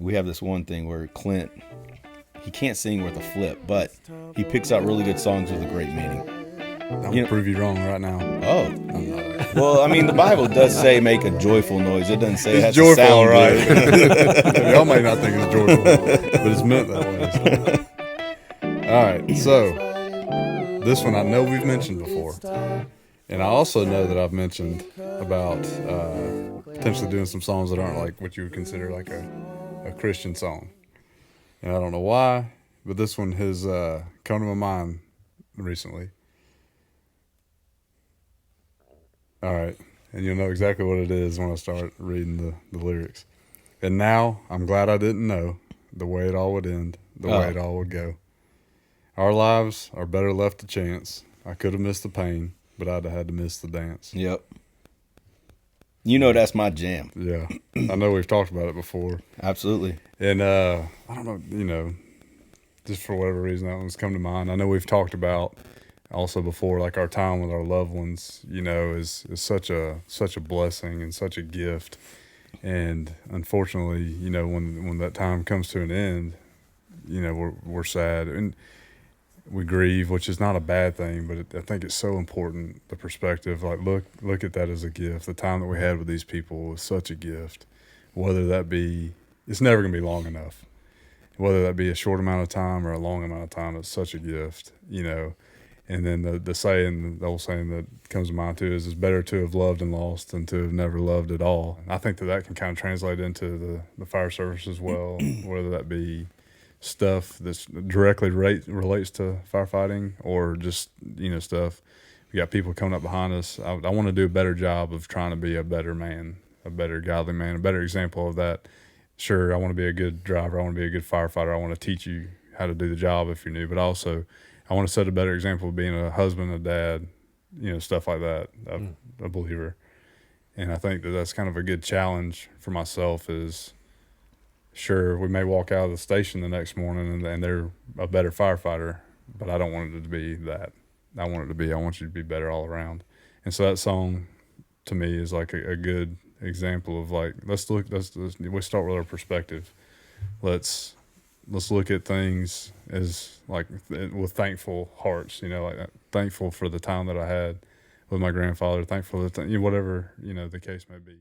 we have this one thing where Clint, he can't sing worth a flip, but he picks out really good songs with a great meaning. I'll prove you wrong right now. Oh. I'm not. Well, I mean, the Bible does say make a joyful noise. It doesn't say it has It's joyful, to sound right? good. Y'all might not think it's joyful, but it's meant that way. So. All right, so this one I know we've mentioned before. And I also know that I've mentioned about potentially doing some songs that aren't like what you would consider like a Christian song. And I don't know why, but this one has come to my mind recently. All right, and you'll know exactly what it is when I start reading the lyrics. And now I'm glad I didn't know the way it all would end, the way it all would go. Our lives are better left to chance. I could have missed the pain, but I'd have had to miss the dance. Yep. You know that's my jam. Yeah, I know we've talked about it before. Absolutely. And I don't know, just for whatever reason that one's come to mind. I know we've talked about also before, like our time with our loved ones, is such a blessing and such a gift. And unfortunately, when that time comes to an end, we're sad and we grieve, which is not a bad thing, but I think it's so important, the perspective. Like, look at that as a gift. The time that we had with these people was such a gift. Whether that be, it's never going to be long enough. Whether that be a short amount of time or a long amount of time, it's such a gift, And then the old saying that comes to mind too is it's better to have loved and lost than to have never loved at all. And I think that can kind of translate into the fire service as well, whether that be stuff that's directly relates to firefighting or just, stuff. We got people coming up behind us. I want to do a better job of trying to be a better man, a better godly man, a better example of that. Sure, I want to be a good driver. I want to be a good firefighter. I want to teach you how to do the job if you're new, but also I want to set a better example of being a husband, a dad, stuff like that, a believer. And I think that's kind of a good challenge for myself is, sure, we may walk out of the station the next morning and they're a better firefighter, but I don't want it to be that. I want you to be better all around. And so that song to me is like a good example of like, we start with our perspective. Let's look at things as like with thankful hearts, like thankful for the time that I had with my grandfather, thankful that whatever, the case may be.